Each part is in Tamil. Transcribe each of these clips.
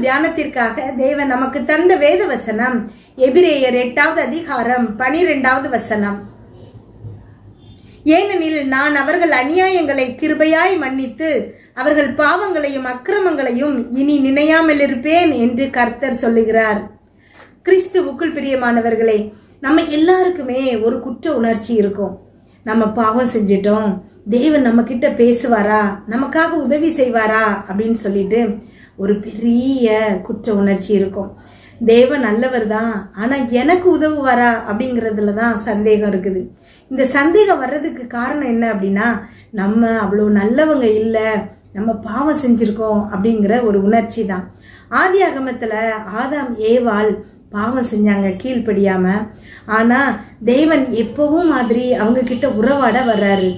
தியானத்திற்காக தேவன் நமக்கு தந்த வேத வசனம் எபிரேயர் 8வது அதிகாரம் 12வது வசனம். ஏனெனில் நான் அவர்கள் அநியாயங்களை கிருபையாய் மன்னித்து அவர்கள் பாவங்களையும் அக்கிரமங்களையும் இனி நினையாமல் இருப்பேன் என்று கர்த்தர் சொல்லுகிறார். கிறிஸ்துவுக்குள் பிரியமானவர்களே, நம்ம எல்லாருக்குமே ஒரு குற்ற உணர்ச்சி இருக்கும். நம்ம பாவம் செஞ்சிட்டோம், தேவன் நம்ம கிட்ட பேசுவாரா, நமக்காக உதவி செய்வாரா அப்படின்னு சொல்லிட்டு ஒரு பெரிய குற்ற உணர்ச்சி இருக்கும். தேவன் நல்லவர் தான், ஆனா எனக்கு உதவுவாரா அப்படிங்கறதுலதான் சந்தேகம் இருக்குது. இந்த சந்தேகம் வர்றதுக்கு காரணம் என்ன அப்படின்னா, நம்ம அவ்வளவு நல்லவங்க இல்ல, நம்ம பாவம் செஞ்சிருக்கோம் அப்படிங்கிற ஒரு உணர்ச்சி தான். ஆதியாகமத்துல ஆதாம் ஏவாள் பாவம் செஞ்சாங்க கீழ்ப்படியாம. ஆனா தேவன் எப்பவும் மாதிரி அவங்க கிட்ட உறவாட வர்றாரு.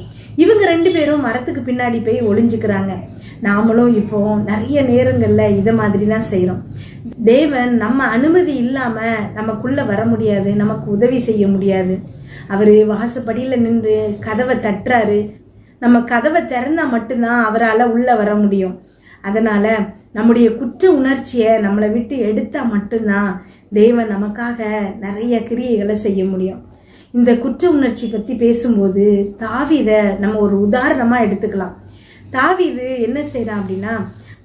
இவங்க 2 பேரும் மரத்துக்கு பின்னாடி போய் ஒளிஞ்சுக்கிறாங்க. நாமளும் இப்போ நிறைய நேரங்கள்ல இத மாதிரி தான் செய்யறோம். தேவன் நம்ம அனுமதி இல்லாம நமக்குள்ள வர முடியாது, நமக்கு உதவி செய்ய முடியாது. அவரு வாசப்படியில நின்று கதவை தட்டுறாரு. நம்ம கதவை திறந்தா மட்டும்தான் அவரால் உள்ள வர முடியும். அதனால நம்முடைய குற்ற உணர்ச்சியை நம்மளை விட்டு எடுத்தா மட்டும்தான் தேவன் நமக்காக நிறைய கிரியைகளை செய்ய முடியும். இந்த குற்ற உணர்ச்சி பத்தி பேசும்போது தாவீத நம்ம ஒரு உதாரணமா எடுத்துக்கலாம். தாவீது என்ன செய்யறான் அப்படின்னா,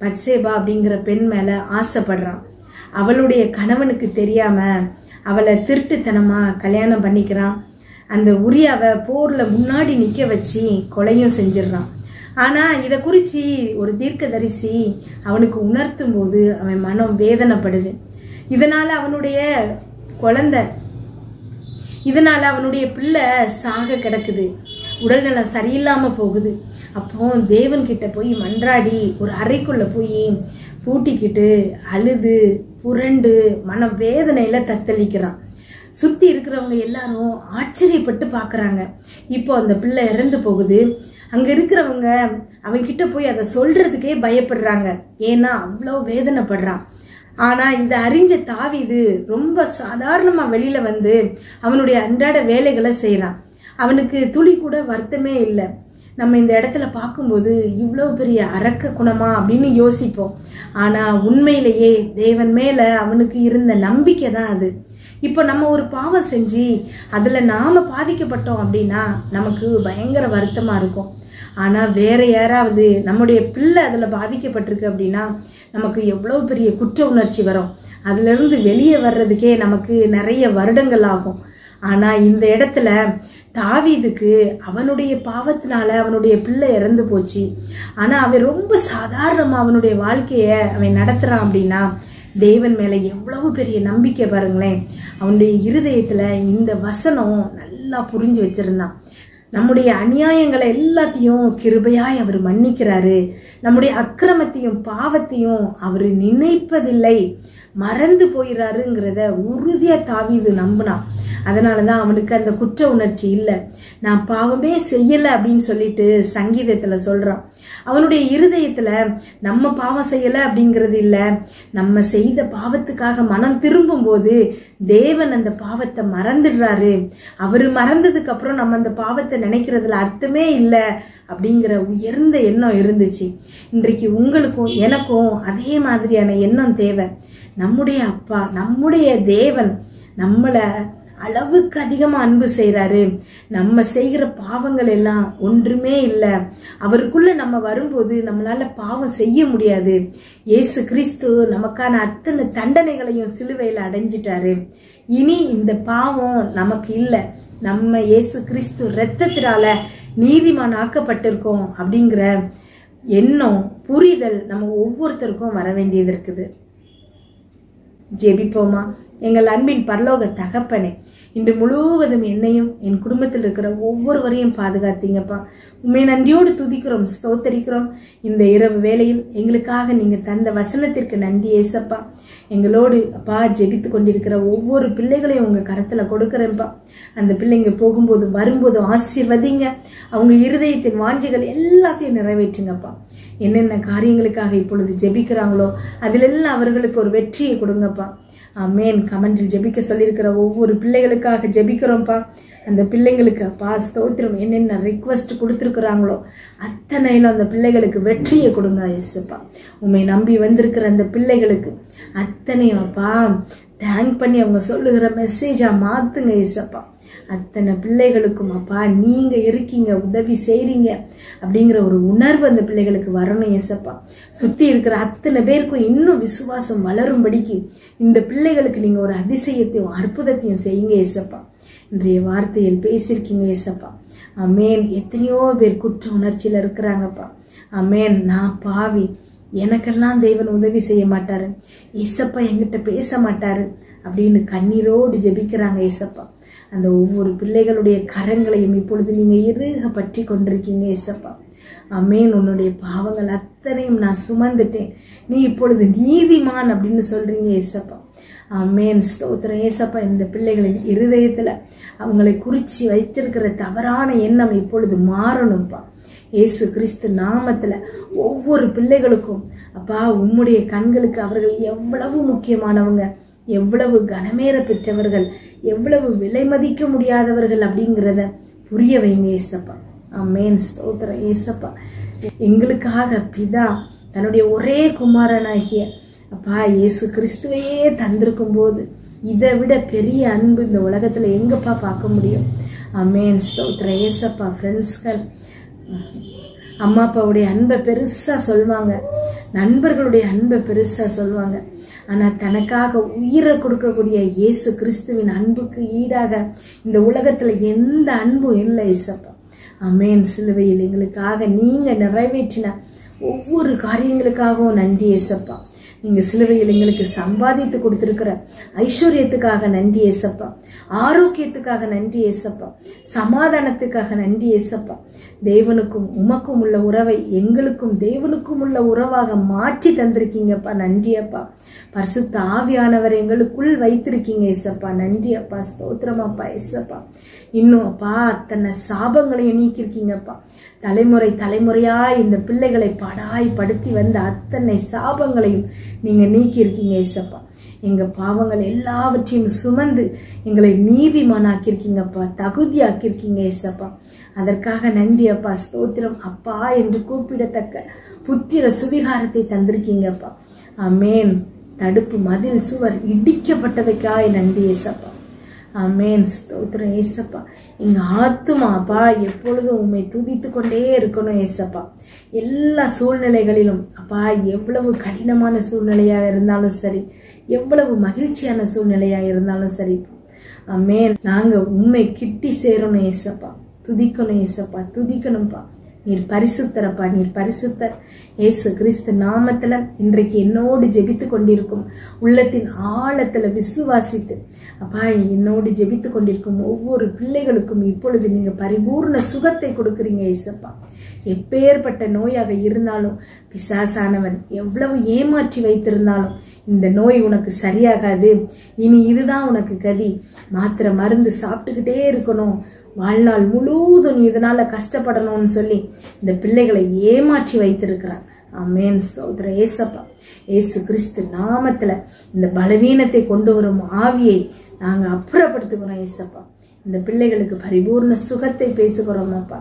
பத்சேபா அப்படிங்கிற பெண் மேல ஆசைப்படுறான். அவளுடைய கணவனுக்கு தெரியாம அவளை திருட்டுத்தனமா கல்யாணம் பண்ணிக்கிறான். அந்த உரியாவை போர்ல முன்னாடி நிக்க வச்சு கொலையும் செஞ்சிடறான். ஆனா இத குறிச்சு ஒரு தீர்க்கதரிசி அவனுக்கு உணர்த்தும் போது அவன் மனம் வேதனைப்படுது. இதனால அவனுடைய பிள்ளை சாக கிடக்குது, உடல்நலம் சரியில்லாம போகுது. அப்போ தேவன் கிட்ட போய் மன்றாடி ஒரு அறைக்குள்ள போய் பூட்டிக்கிட்டு அழுது புரண்டு மன வேதனையில தத்தளிக்கிறான். சுத்தி இருக்கிறவங்க எல்லாரும் ஆச்சரியப்பட்டு பாக்குறாங்க. இப்போ அந்த பிள்ளை இறந்து போகுது. அங்க இருக்கிறவங்க அவங்க கிட்ட போய் அதை சொல்றதுக்கே பயப்படுறாங்க, ஏன்னா அவ்வளவு வேதனைப்படுறான். ஆனா இத அறிஞ்ச தாவீது ரொம்ப சாதாரணமா வெளியில வந்து அவனுடைய அன்றாட வேலைகளை செய்யறான். அவனுக்கு துளி கூட வருத்தமே இல்லை. நம்ம இந்த இடத்துல பார்க்கும்போது இவ்வளவு பெரிய அரக்க குணமா அப்படின்னு யோசிப்போம். ஆனா உண்மையிலேயே தேவன் மேல அவனுக்கு இருந்த நம்பிக்கை தான் அது. இப்போ நம்ம ஒரு பாவம் செஞ்சு அதுல நாம பாதிக்கப்பட்டோம் அப்படின்னா நமக்கு பயங்கர வருத்தமா இருக்கும். ஆனா வேற யாராவது நம்முடைய பிள்ளை அதுல பாதிக்கப்பட்டிருக்கு அப்படின்னா நமக்கு எவ்வளவு பெரிய குற்ற உணர்ச்சி வரும். அதுல இருந்து வெளியே வர்றதுக்கே நமக்கு நிறைய வருடங்கள் ஆகும். ஆனா இந்த இடத்துல தாவீதுக்கு அவனுடைய பாவத்தினால அவனுடைய பிள்ளை இறந்து போச்சு. ஆனா அவன் ரொம்ப சாதாரணமா அவனுடைய வாழ்க்கைய அவன் நடத்துறான் அப்படின்னா தேவன் மேல எவ்வளவு பெரிய நம்பிக்கை பாருங்களேன். அவனுடைய இருதயத்துல இந்த வசனம் நல்லா புரிஞ்சு வச்சிருந்தான். நம்முடைய அநியாயங்களை எல்லாத்தையும் கிருபையாய் அவர் மன்னிக்கிறாரு, நம்முடைய அக்கிரமத்தையும் பாவத்தையும் அவர் நினைப்பதில்லை, மறந்து போயிறாருங்கிறத உறுதியா தாவீது நம்பினான். அதனாலதான் அவனுக்கு அந்த குற்ற உணர்ச்சி இல்லை. நான் பாவமே செய்யல அப்படின்னு சொல்லிட்டு சங்கீதத்துல சொல்றான். அவனுடைய இருதயத்துல நம்ம பாவம் செய்யல அப்படிங்கிறது இல்ல, நம்ம செய்த பாவத்துக்காக மனம் திரும்பும் போது தேவன் அந்த பாவத்தை மறந்துடுறாரு. அவரு மறந்ததுக்கு அப்புறம் நம்ம அந்த பாவத்தை நினைக்கிறதுல அர்த்தமே இல்லை அப்படிங்கிற உயர்ந்த எண்ணம் இருந்துச்சு. இன்றைக்கு உங்களுக்கும் எனக்கும் அதே மாதிரியான எண்ணம் தேவை. நம்முடைய அப்பா, நம்முடைய தேவன் நம்மள அளவுக்கு அதிகமா அன்பு செய்யறாரு. நம்ம செய்கிற பாவங்கள் எல்லாம் ஒன்றுமே இல்லை. அவருக்குள்ள நம்ம வரும்போது நம்மளால பாவம் செய்ய முடியாது. இயேசு கிறிஸ்து நமக்கான அத்தனை தண்டனைகளையும் சிலுவையில அடைஞ்சிட்டாரு. இனி இந்த பாவம் நமக்கு இல்லை. நம்ம இயேசு கிறிஸ்து இரத்தத்தினால நீதிமான் ஆக்கப்பட்டிருக்கோம் அப்படிங்கிற எண்ணம், புரிதல் நம்ம ஒவ்வொருத்தருக்கும் வர வேண்டியது இருக்குது. ஜெபிப்போமா. எங்கள் அன்பின் பரலோக தகப்பனே, இன்று முழுவதும் என்னையும் என் குடும்பத்தில் இருக்கிற ஒவ்வொருவரையும் பாதுகாத்தீங்கப்பா. உண்மை நன்றியோடு துதிக்கிறோம், ஸ்தோத்தரிக்கிறோம். இந்த இரவு வேளையில் எங்களுக்காக நீங்க தந்த வசனத்திற்கு நன்றி ஏசப்பா. எங்களோடு அப்பா ஜெபித்து கொண்டிருக்கிற ஒவ்வொரு பிள்ளைகளையும் உங்க கரத்துல கொடுக்கிறேன்ப்பா. அந்த பிள்ளைங்க போகும்போது வரும்போது ஆசீர்வதிங்க. அவங்க இருதயத்தின் வாஞ்சைகள் எல்லாத்தையும் நிறைவேற்றுங்கப்பா. என்னென்ன காரியங்களுக்காக இப்பொழுது ஜெபிக்கிறாங்களோ அதிலெல்லாம் அவர்களுக்கு ஒரு வெற்றியை கொடுங்கப்பா. ஆமேன். கமெண்டில் ஜெபிக்க சொல்லியிருக்கிற ஒவ்வொரு பிள்ளைகளுக்காக ஜெபிக்கிறோம்ப்பா. அந்த பிள்ளைங்களுக்கு அப்பா ஸ்தோத்திரம், என்னென்ன ரிக்வெஸ்ட் கொடுத்துருக்குறாங்களோ அத்தனையிலும் அந்த பிள்ளைகளுக்கு வெற்றியை கொடுங்க இயேசுப்பா. உண்மை நம்பி வந்திருக்கிற அந்த பிள்ளைகளுக்கு அத்தனையும் அப்பா தேங்க் பண்ணி அவங்க சொல்லுகிற மெசேஜா மாத்துங்க இயேசப்பா. அத்தனை பிள்ளைகளுக்கும் அப்பா நீங்க இருக்கீங்க, உதவி செய்றீங்க அப்படிங்கிற ஒரு உணர்வு அந்த பிள்ளைகளுக்கு வரணும் இயேசப்பா. சுத்தி இருக்கிற அத்தனை பேருக்கும் இன்னும் விசுவாசம் வளரும்படிக்கு இந்த பிள்ளைகளுக்கு நீங்க ஒரு அதிசயத்தையும் அற்புதத்தையும் செய்யுங்க இயேசப்பா. இன்றைய வார்த்தையில் பேசியிருக்கீங்க இயேசப்பா. ஆமேன். எத்தனையோ பேர் குற்ற உணர்ச்சியில இருக்கிறாங்கப்பா. ஆமேன். நான் பாவி, எனக்கெல்லாம் தேவன் உதவி செய்ய மாட்டாரு, ஏசப்பா என்கிட்ட பேச மாட்டாரு அப்படின்னு கண்ணீரோடு ஜெபிக்கிறாங்க ஏசப்பா. அந்த ஒவ்வொரு பிள்ளைகளுடைய கரங்களையும் இப்பொழுது நீங்க இறுக பற்றி கொண்டிருக்கீங்க ஏசப்பா. ஆமேன். உன்னுடைய பாவங்கள் அத்தனையும் நான் சுமந்துட்டேன், நீ இப்பொழுது நீதிமான் அப்படின்னு சொல்றீங்க ஏசப்பா. ஆமேன். ஸ்தோத்திரம் ஏசப்பா. இந்த பிள்ளைகளின் இருதயத்துல அவங்களை குறிச்சி வைத்திருக்கிற தவறான எண்ணம் இப்பொழுது மாறணும்ப்பா. இயேசு கிறிஸ்து நாமத்துல ஒவ்வொரு பிள்ளைகளுக்கும் அப்பா உம்முடைய கண்களுக்கு அவர்கள் எவ்வளவு முக்கியமானவங்க, எவ்வளவு கனமேற பெற்றவர்கள், எவ்வளவு விலை மதிக்க முடியாதவர்கள் அப்படிங்கிறத புரிய வைங்க ஏசப்பா. ஆமேன். ஸ்தோத்திரம் ஏசப்பா. எங்களுக்காக பிதா தன்னுடைய ஒரே குமாரனாகிய அப்பா இயேசு கிறிஸ்துவையே தந்திருக்கும் போது இதை விட பெரிய அன்பு இந்த உலகத்துல எங்கப்பா பார்க்க முடியும்? ஆமேன். ஸ்தோத்திரம் ஏசப்பா. ஃப்ரெண்ட்ஸ்கள் அம்மா அப்பாவுடைய அன்பை பெருசா சொல்லுவாங்க, நண்பர்களுடைய அன்பை பெருசா சொல்லுவாங்க. ஆனா தனக்காக உயிரை கொடுக்கக்கூடிய இயேசு கிறிஸ்துவின் அன்புக்கு ஈடாக இந்த உலகத்துல எந்த அன்பும் இல்லை இயேசப்பா. ஆமேன். சிலுவையில் எங்களுக்காக நீங்க நிறைவேற்றின ஒவ்வொரு காரியங்களுக்காகவும் நன்றி இயேசப்பா. நீங்க சிலுவையில் எங்களுக்கு சம்பாதித்து கொடுத்திருக்கிற ஐஸ்வர்யத்துக்காக நன்றி ஏசப்பா. ஆரோக்கியத்துக்காக நன்றி ஏசப்பா. சமாதானத்துக்காக நன்றி ஏசப்பா. தேவனுக்கும் உமக்கும் உள்ள உறவை எங்களுக்கும் தேவனுக்கும் உள்ள உறவாக மாற்றி தந்திருக்கீங்கப்பா. நன்றி அப்பா. பரிசுத்த ஆவியானவர் எங்களுக்குள் வைத்திருக்கீங்க ஏசப்பா. நன்றி அப்பா. ஸ்தோத்திரமாப்பா ஏசப்பா. இன்னும் அப்பா அத்தனை சாபங்களையும் நீக்கிருக்கீங்கப்பா. தலைமுறை தலைமுறையா இந்த பிள்ளைகளை பாடாய் படுத்தி வந்த அத்தனை சாபங்களையும் நீங்க நீக்கி இருக்கீங்க ஏசப்பா. எங்க பாவங்கள் எல்லாவற்றையும் சுமந்து எங்களை நீதிமானாக்கிருக்கீங்கப்பா, தகுதியாக்கிருக்கீங்க ஏசப்பா. அதற்காக நன்றி அப்பா. ஸ்தோத்திரம் அப்பா என்று கூப்பிடத்தக்க புத்திர சுவிகாரத்தை தந்திருக்கீங்கப்பா. ஆமேன். தடுப்பு மதில் சுவர் இடிக்கப்பட்டதைக்காய் நன்றி ஏசப்பா. ஆமேன். ஸ்தோத்திரம் ஏசப்பா. எங்க ஆத்துமாப்பா எப்பொழுதும் உண்மை துதித்து கொண்டே இருக்கணும் ஏசப்பா. எல்லா சூழ்நிலைகளிலும் அப்பா எவ்வளவு கடினமான சூழ்நிலையா இருந்தாலும் சரி, எவ்வளவு மகிழ்ச்சியான சூழ்நிலையா இருந்தாலும் சரி, ஆமேன், நாங்க உண்மை கிட்டி சேரணும் ஏசப்பா. துதிக்கணும் ஏசப்பா, துதிக்கணும்ப்பா. நீர் பரிசுத்தரப்பா, நீர் பரிசுத்தர். இயேசு கிறிஸ்து நாமத்துல இன்றைக்கு என்னோடு ஜெபித்து கொண்டிருக்கும், உள்ளத்தின் ஆழத்துல விசுவாசித்து அப்பா என்னோடு ஜெபித்து கொண்டிருக்கும் ஒவ்வொரு பிள்ளைகளுக்கும் இப்பொழுது நீங்க பரிபூர்ண சுகத்தை கொடுக்குறீங்க ஏசப்பா. எப்பேற்பட்ட நோயாக இருந்தாலும், பிசாசானவன் எவ்வளவு ஏமாற்றி வைத்திருந்தாலும் இந்த நோய் உனக்கு சரியாகாது, இனி இதுதான் உனக்கு கதி, மாத்திரை மருந்து சாப்பிட்டுக்கிட்டே இருக்கணும், வாழ்நாள் முழுவதும் நீ இதனால கஷ்டப்படணும்னு சொல்லி இந்த பிள்ளைகளை ஏமாற்றி வைத்திருக்கிறார். ஆமேன். ஸ்தோத்திரம் ஏசப்பா. ஏசு கிறிஸ்து நாமத்துல இந்த பலவீனத்தை கொண்டு வரும் ஆவியை நாங்க அப்புறப்படுத்துகிறோம் ஏசப்பா. இந்த பிள்ளைகளுக்கு பரிபூர்ண சுகத்தை பேசுகிறோம் அப்பா.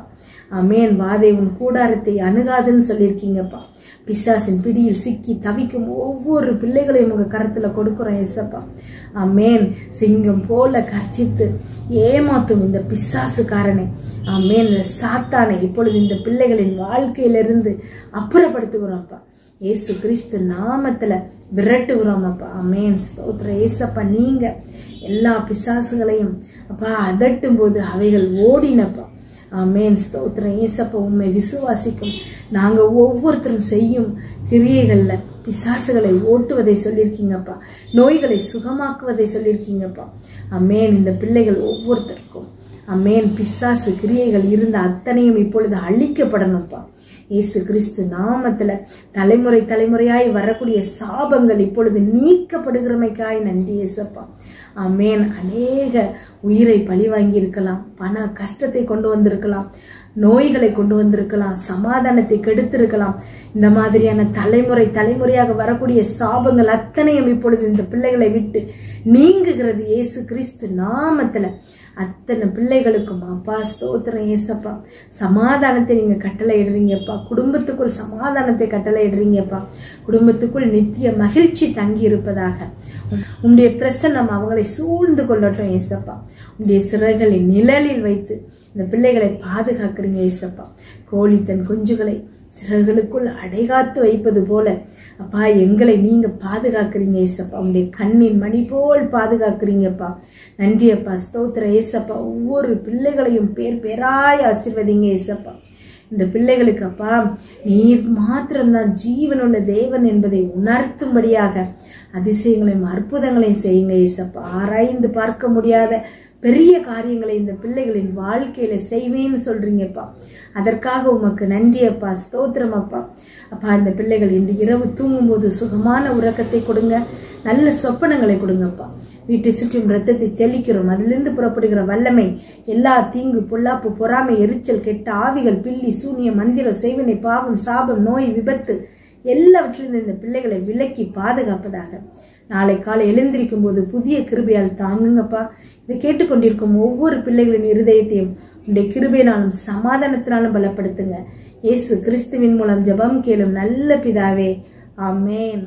ஆமேன். வாதை உன் கூடாரத்தை அணுகாதுன்னு சொல்லியிருக்கீங்கப்பா. பிசாசின் பிடியில் சிக்கி தவிக்கும் ஒவ்வொரு பிள்ளைகளையும் உங்க கரத்துல கொடுக்கிறோம் ஏசப்பா. ஆமேன். சிங்கம் போல கர்ச்சித்து ஏமாத்தும் இந்த பிசாசுக்காரனை, ஆமேன், சாத்தானை இப்பொழுது இந்த பிள்ளைகளின் வாழ்க்கையிலிருந்து அப்புறப்படுத்துகிறோம் அப்பா. ஏசு கிறிஸ்து நாமத்துல விரட்டுகிறோம் அப்பா. ஆமேன். ஸ்தோத்திர ஏசப்பா. நீங்க எல்லா பிசாசுகளையும் அப்பா அதட்டும் போது அவைகள் ஓடினப்பா. ஆமேன். ஸ்தோத்திரம் ஏசப்பா. உண்மை விசுவாசிக்கும் நாங்க ஒவ்வொருத்தரும் செய்யும் கிரியைகள்ல பிசாசுகளை ஓட்டுவதை சொல்லியிருக்கீங்கப்பா, நோய்களை சுகமாக்குவதை சொல்லியிருக்கீங்கப்பா. ஆமேன். இந்த பிள்ளைகள் ஒவ்வொருத்தருக்கும் ஆமேன் பிசாசு கிரியைகள் இருந்த அத்தனையும் இப்பொழுது அழிக்கப்படணும்ப்பா. இயேசு கிறிஸ்து நாமத்துல தலைமுறை தலைமுறையாய் வரக்கூடிய சாபங்கள் இப்பொழுது நீக்கப்படுகிறமைக்காய் நன்றி ஏசப்பா. ஆமேன். அநேக உயிரை பழி வாங்கி இருக்கலாம், பண கஷ்டத்தை கொண்டு வந்திருக்கலாம், நோய்களை கொண்டு வந்திருக்கலாம், சமாதானத்தை கெடுத்திருக்கலாம். இந்த மாதிரியான தலைமுறையாக வரக்கூடிய சாபங்கள் அத்தனையும் இப்பொழுது இந்த பிள்ளைகளை விட்டு நீங்குகிறது இயேசு கிறிஸ்து நாமத்துல. அத்தனை பிள்ளைகளுக்கும் அப்பா ஸ்தோத்திரம் ஏசப்பா. சமாதானத்தை நீங்க கட்டளை இடுறீங்கப்பா. குடும்பத்துக்குள் சமாதானத்தை கட்டளை இடுறீங்கப்பா. குடும்பத்துக்குள் நித்திய மகிழ்ச்சி தங்கி இருப்பதாக. உம்முடைய பிரசன்னம் அவங்களை சூழ்ந்து கொள்ளட்டும் ஏசப்பா. உம்முடைய சிறகுகளின் நிழலில் வைத்து இந்த பிள்ளைகளை பாதுகாக்கிறீங்க ஏசப்பா. கோழி தன் குஞ்சுகளை சிறகுகளுக்குள் அடைகாத்து வைப்பது போல அப்பா எங்களை நீங்க பாதுகாக்கிறீங்க ஏசப்பா. உங்களுடைய கண்ணின் மணி போல் பாதுகாக்கிறீங்கப்பா. நன்றி அப்பா, ஸ்தோத்திர ஏசப்பா. ஒவ்வொரு பிள்ளைகளையும் பேராய் ஆசீர்வதிங்க ஏசப்பா. இந்த பிள்ளைகளுக்கு அப்பா நீர் மாத்திரம்தான் ஜீவனுள்ள தேவன் என்பதை உணர்த்தும்படியாக அதிசயங்களையும் அற்புதங்களையும் செய்யுங்க ஏசப்பா. ஆராய்ந்து பார்க்க முடியாத பெரிய காரியங்களை இந்த பிள்ளைகளின் வாழ்க்கையில செய்வேன்னு சொல்றீங்கப்பா. அதற்காக உமக்கு நன்றி அப்பா, ஸ்தோத்திரம் அப்பா. அப்பா இந்த பிள்ளைகள் இன்று இரவு தூங்கும் போது சுகமான உறக்கத்தை கொடுங்க, நல்ல சொப்பனங்களை கொடுங்கப்பா. வீட்டை சுற்றும் ரத்தத்தை தெளிக்கிறோம். அதிலிருந்து புறப்படுகிற வல்லமை எல்லா தீங்கு பொல்லாப்பு பொறாமை எரிச்சல் கெட்ட ஆவிகள் பில்லி சூனியம் மந்திரம் செய்வினை பாவம் சாபம் நோய் விபத்து எல்லாவற்றிலிருந்து இந்த பிள்ளைகளை விலக்கி பாதுகாப்பதாக. நாளை காலை எழுந்திருக்கும் போது புதிய கிருபையால் தாங்குங்கப்பா. இதை கேட்டுக்கொண்டிருக்கும் ஒவ்வொரு பிள்ளைகளின் இருதயத்தையும் உடைய கிருபையினாலும் சமாதானத்தினாலும் பலப்படுத்துங்க. இயேசு கிறிஸ்துவின் மூலம் ஜெபம் கேளும் நல்ல பிதாவே, ஆமேன்.